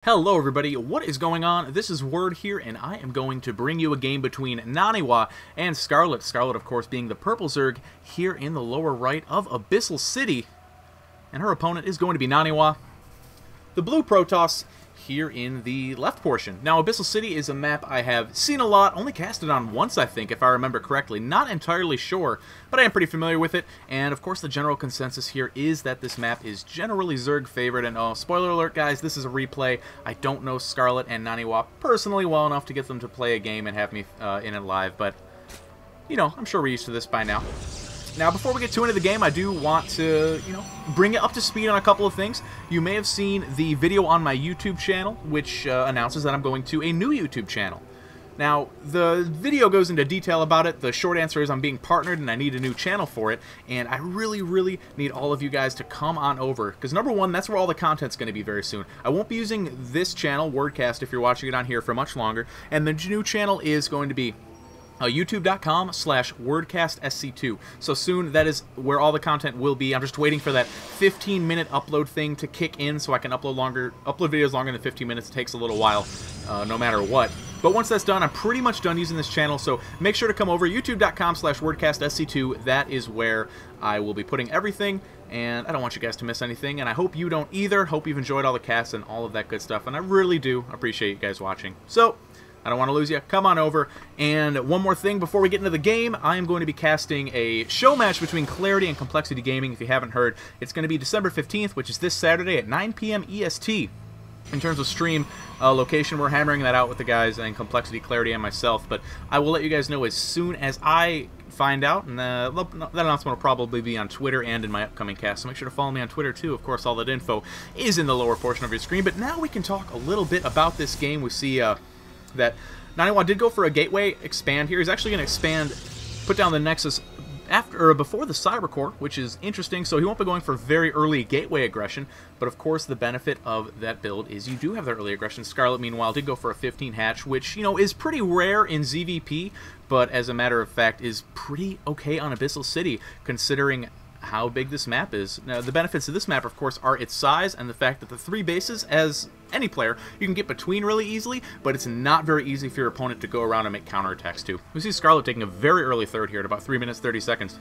Hello everybody, what is going on? This is Word here, and I am going to bring you a game between NaNiwa and Scarlett. Scarlett, of course, being the purple Zerg here in the lower right of Abyssal City. And her opponent is going to be NaNiwa, the blue Protoss, here in the left portion. Now, Abyssal City is a map I have seen a lot, only cast it on once, I think, if I remember correctly. Not entirely sure, but I am pretty familiar with it. And, of course, the general consensus here is that this map is generally Zerg favored. And, oh, spoiler alert, guys, this is a replay. I don't know Scarlett and NaNiwa personally well enough to get them to play a game and have me in it live, but, you know, I'm sure we're used to this by now. Now, before we get too into the game, I do want to, bring it up to speed on a couple of things. You may have seen the video on my YouTube channel, which announces that I'm going to a new YouTube channel. Now, the video goes into detail about it. The short answer is I'm being partnered and I need a new channel for it, and I really need all of you guys to come on over, because number one, that's where all the content's going to be very soon. I won't be using this channel, Wordcast, if you're watching it on here, for much longer, and the new channel is going to be youtube.com/wordcastsc2. So soon, that is where all the content will be. I'm just waiting for that 15-minute upload thing to kick in so I can upload videos longer than 15 minutes. It takes a little while, no matter what. But once that's done, I'm pretty much done using this channel, so make sure to come over, youtube.com/wordcastsc2. That is where I will be putting everything, and I don't want you guys to miss anything, and I hope you don't either. Hope you've enjoyed all the casts and all of that good stuff, and I really do appreciate you guys watching. So, I don't want to lose you. Come on over. And one more thing before we get into the game, I am going to be casting a show match between Clarity and Complexity Gaming. If you haven't heard, it's going to be December 15th, which is this Saturday at 9 p.m. EST. In terms of stream location, we're hammering that out with the guys and Complexity, Clarity, and myself. But I will let you guys know as soon as I find out, and that announcement will probably be on Twitter and in my upcoming cast, so make sure to follow me on Twitter too. Of course, all that info is in the lower portion of your screen. But now we can talk a little bit about this game. We see that NaNiwa did go for a gateway expand here. He's actually going to expand, put down the Nexus before the Cyber Core, which is interesting. So he won't be going for very early gateway aggression, but of course the benefit of that build is you do have the early aggression. Scarlett, meanwhile, did go for a 15 hatch, which, is pretty rare in ZVP, but as a matter of fact is pretty okay on Abyssal City, considering how big this map is. Now, the benefits of this map, of course, are its size and the fact that the 3 bases, as any player, you can get between really easily, but it's not very easy for your opponent to go around and make counterattacks to. We see Scarlett taking a very early third here at about 3 minutes 30 seconds.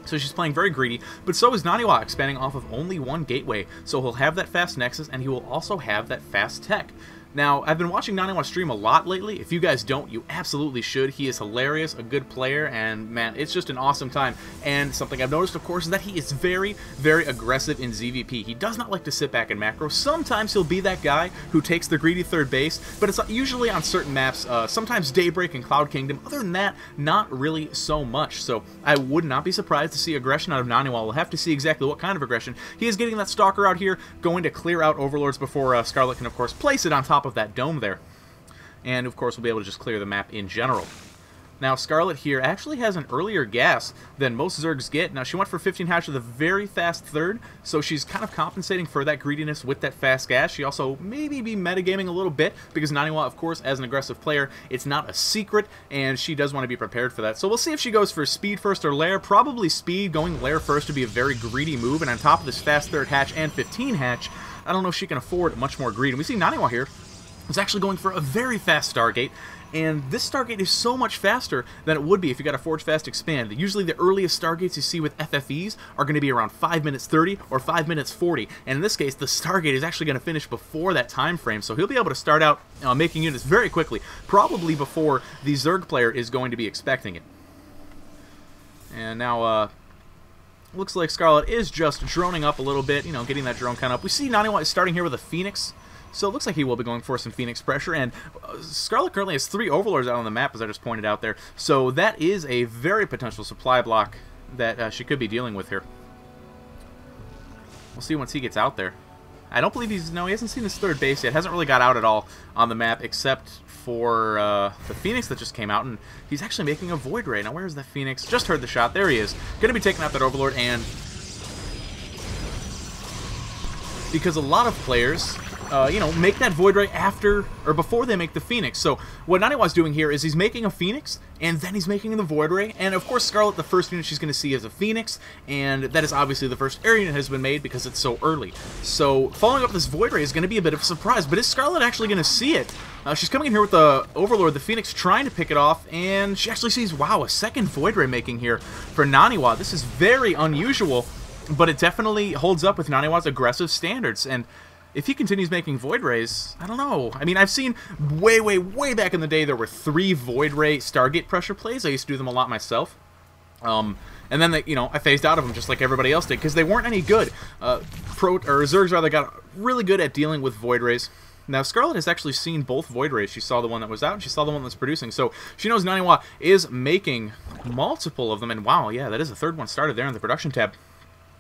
So she's playing very greedy, but so is NaNiwa, expanding off of only one gateway. So he'll have that fast Nexus, and he will also have that fast tech. Now, I've been watching NaNiwa stream a lot lately. If you guys don't, you absolutely should. He is hilarious, a good player, and man, it's just an awesome time. And something I've noticed, of course, is that he is very aggressive in ZVP. He does not like to sit back and macro. Sometimes he'll be that guy who takes the greedy third base, but it's usually on certain maps, sometimes Daybreak and Cloud Kingdom. Other than that, not really so much. So I would not be surprised to see aggression out of NaNiwa. We'll have to see exactly what kind of aggression. He is getting that Stalker out here, going to clear out Overlords before Scarlett can, of course, place it on top of that dome there. And of course we'll be able to just clear the map in general. Now Scarlett here actually has an earlier gas than most Zergs get. Now she went for 15 hatch with a very fast third, so she's kind of compensating for that greediness with that fast gas. She also maybe be metagaming a little bit, because NaNiwa, of course, as an aggressive player, it's not a secret, and she does want to be prepared for that. So we'll see if she goes for speed first or lair. Probably speed. Going lair first would be a very greedy move, and on top of this fast third hatch and 15 hatch, I don't know if she can afford much more greed. And we see NaNiwa here is actually going for a very fast Stargate, and this Stargate is so much faster than it would be if you got a Forge Fast Expand. Usually the earliest Stargates you see with FFEs are going to be around 5 minutes 30 or 5 minutes 40, and in this case the Stargate is actually going to finish before that time frame, so he'll be able to start out making units very quickly, probably before the Zerg player is going to be expecting it. And now looks like Scarlett is just droning up a little bit, getting that drone count up. We see NaNiwa is starting here with a Phoenix, so it looks like he will be going for some Phoenix pressure, and Scarlett currently has 3 Overlords out on the map, as I just pointed out there, so that is a very potential supply block that she could be dealing with here. We'll see once he gets out there. I don't believe he hasn't seen his third base yet, hasn't really got out at all on the map, except for the Phoenix that just came out, and he's actually making a Void Ray. Now, where's the Phoenix? Just heard the shot. There he is. Going to be taking out that Overlord, and because a lot of players you know, make that Void Ray after or before they make the Phoenix. So what NaNiwa's doing here is he's making a Phoenix, and then he's making the Void Ray. And of course, Scarlett, the first unit she's going to see is a Phoenix, and that is obviously the first air unit has been made because it's so early. So following up this Void Ray is going to be a bit of a surprise, but is Scarlett actually going to see it? She's coming in here with the Overlord, the Phoenix, trying to pick it off, and she actually sees, wow, a second Void Ray making here for NaNiwa. This is very unusual, but it definitely holds up with NaNiwa's aggressive standards. And if he continues making Void Rays, I don't know. I mean, I've seen way, way, way back in the day there were 3 Void Ray Stargate pressure plays. I used to do them a lot myself. And then, they, you know, I phased out of them just like everybody else did because they weren't any good. Zergs rather got really good at dealing with Void Rays. Now, Scarlett has actually seen both Void Rays. She saw the one that was out, and she saw the one that's producing. So she knows NaNiwa is making multiple of them. And wow, yeah, that is the third one started there in the production tab.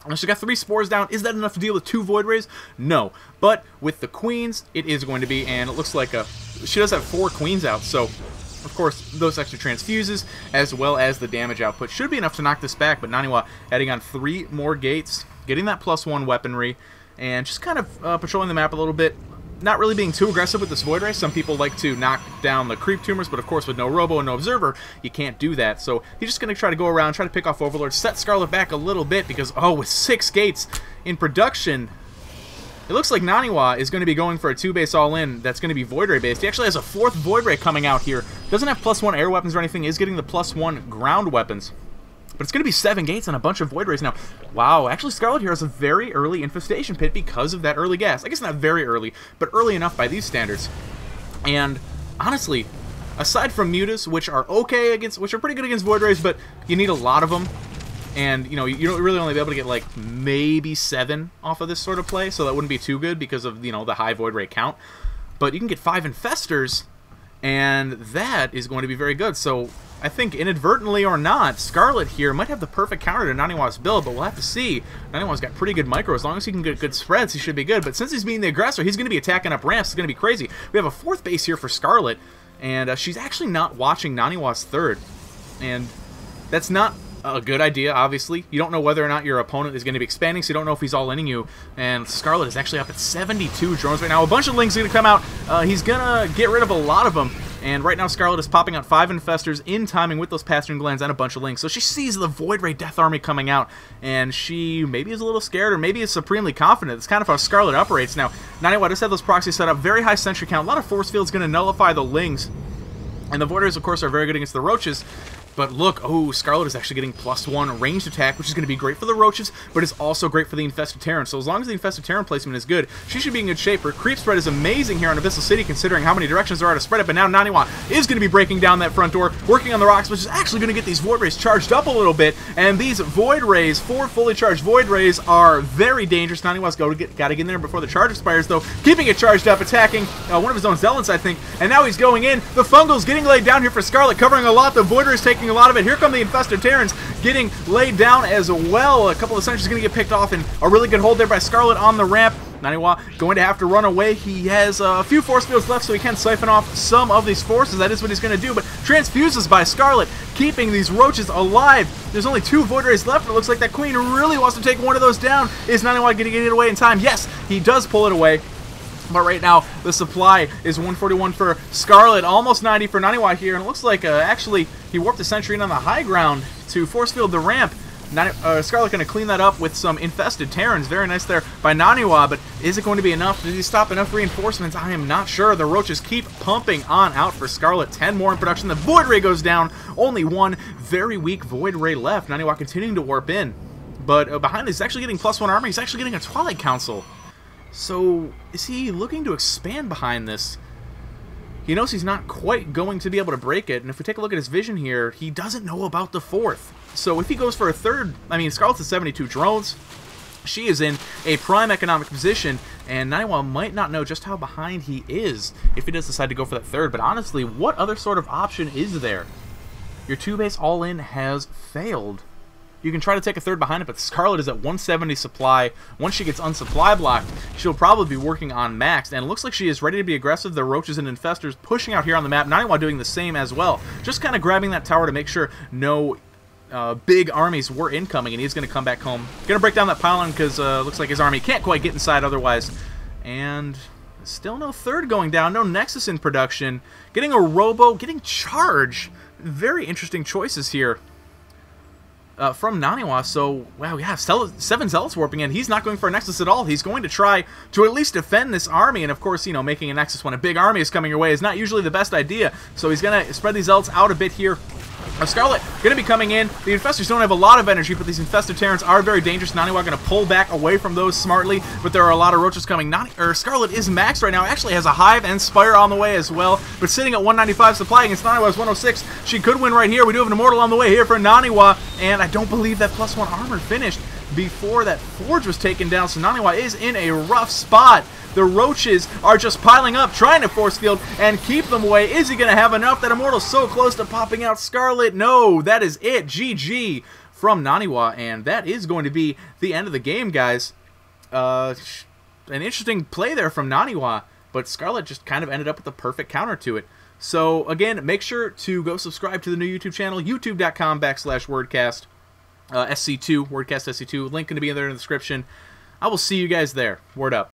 She's got 3 spores down. Is that enough to deal with 2 Void Rays? No. But with the queens, it is going to be, and it looks like she does have 4 queens out, so of course those extra transfuses as well as the damage output should be enough to knock this back. But NaNiwa heading on 3 more gates, getting that +1 weaponry, and just kind of patrolling the map a little bit. Not really being too aggressive with this Void Ray. Some people like to knock down the creep tumors, but of course with no Robo and no Observer, you can't do that. So he's just going to try to go around, try to pick off Overlord, set Scarlett back a little bit because, oh, with 6 gates in production, it looks like NaNiwa is going to be going for a 2-base all-in that's going to be Void Ray based. He actually has a 4th Void Ray coming out here. Doesn't have +1 air weapons or anything, is getting the +1 ground weapons. But it's going to be 7 gates and a bunch of Void Rays now. Wow, actually Scarlett here has a very early Infestation Pit because of that early gas. I guess not very early, but early enough by these standards. And honestly, aside from Mutas, which are okay against, which are pretty good against Void Rays, but you need a lot of them. And, you know, you don't really only be able to get, like, maybe 7 off of this sort of play, so that wouldn't be too good because of, you know, the high Void Ray count. But you can get 5 Infestors, and that is going to be very good. So I think inadvertently or not, Scarlett here might have the perfect counter to NaNiwa's build, but we'll have to see. NaNiwa's got pretty good micro. As long as he can get good spreads, he should be good. But since he's being the aggressor, he's going to be attacking up ramps. It's going to be crazy. We have a 4th base here for Scarlett, and she's actually not watching NaNiwa's 3rd. And that's not a good idea, obviously. You don't know whether or not your opponent is going to be expanding, so you don't know if he's all-inning you. And Scarlett is actually up at 72 drones right now. A bunch of Lings are going to come out. He's going to get rid of a lot of them. And right now Scarlett is popping out 5 Infestors in timing with those Pastoring Glands and a bunch of Lings. So she sees the Void Ray Death Army coming out, and she maybe is a little scared or maybe is supremely confident. It's kind of how Scarlett operates. Now, NaNiwa does have those proxies set up. Very high sentry count. A lot of force fields going to nullify the Lings. And the Void Rays, of course, are very good against the Roaches. But look, oh, Scarlett is actually getting +1 ranged attack, which is going to be great for the Roaches, but is also great for the Infested Terran. So as long as the Infested Terran placement is good, she should be in good shape. Her creep spread is amazing here on Abyssal City, considering how many directions there are to spread it. But now NaNiwa is going to be breaking down that front door, working on the rocks, which is actually going to get these Void Rays charged up a little bit. And these Void Rays, 4 fully charged Void Rays, are very dangerous. NaNiwa's got to get in there before the charge expires, though. Keeping it charged up, attacking one of his own Zealots, I think. And now he's going in. The Fungal's getting laid down here for Scarlett, covering a lot. The Void Rays taking a lot of it. Here come the Infested Terrans getting laid down as well. A couple of sentries going to get picked off, and a really good hold there by Scarlett on the ramp. NaNiwa going to have to run away. He has a few force fields left, so he can siphon off some of these forces. That is what he's going to do, but transfuses by Scarlett, keeping these Roaches alive. There's only 2 Void Rays left. It looks like that Queen really wants to take one of those down. Is NaNiwa going to get it away in time? Yes, he does pull it away. But right now, the supply is 141 for Scarlett, almost 90 for NaNiwa here. And it looks like, actually, he warped the sentry in on the high ground to force field the ramp. Scarlett going to clean that up with some Infested Terrans. Very nice there by NaNiwa, but is it going to be enough? Did he stop enough reinforcements? I am not sure. The Roaches keep pumping on out for Scarlett. 10 more in production. The Void Ray goes down. Only 1 very weak Void Ray left. NaNiwa continuing to warp in. But behind this, he's actually getting +1 armor. He's actually getting a Twilight Council. So, is he looking to expand behind this? He knows he's not quite going to be able to break it, and if we take a look at his vision here, he doesn't know about the 4th. So if he goes for a 3rd, I mean, Scarlett's at 72 drones. She is in a prime economic position, and NaNiwa might not know just how behind he is if he does decide to go for that 3rd. But honestly, what other sort of option is there? Your 2-base all-in has failed. You can try to take a 3rd behind it, but Scarlett is at 170 supply. Once she gets unsupply blocked, she'll probably be working on max. And it looks like she is ready to be aggressive. The Roaches and Infestors pushing out here on the map. NaNiwa doing the same as well. Just kind of grabbing that tower to make sure no big armies were incoming, and he's going to come back home. Going to break down that pylon because looks like his army can't quite get inside otherwise. And Still no third going down, no Nexus in production. Getting a Robo, getting Charge. Very interesting choices here from NaNiwa. So, wow, yeah, 7 Zealots warping in. He's not going for a Nexus at all. He's going to try to at least defend this army. And, of course, you know, making a Nexus when a big army is coming your way is not usually the best idea. So he's going to spread these Zealots out a bit here. Scarlett going to be coming in. The Infestors don't have a lot of energy, but these Infested Terrans are very dangerous. NaNiwa going to pull back away from those smartly, but there are a lot of Roaches coming. Scarlett is maxed right now. Actually has a Hive and Spire on the way as well, but sitting at 195 supply against NaNiwa's 106. She could win right here. We do have an Immortal on the way here for NaNiwa, and I don't believe that +1 armor finished before that Forge was taken down, so NaNiwa is in a rough spot. The Roaches are just piling up, trying to force field and keep them away. Is he going to have enough? That Immortal's so close to popping out. Scarlett, no, that is it. GG from NaNiwa, and that is going to be the end of the game, guys. An interesting play there from NaNiwa, but Scarlett just kind of ended up with the perfect counter to it. So, again, make sure to go subscribe to the new YouTube channel, youtube.com/wordcast SC2, Wordcast SC2. Link going to be in there in the description. I will see you guys there. Word up.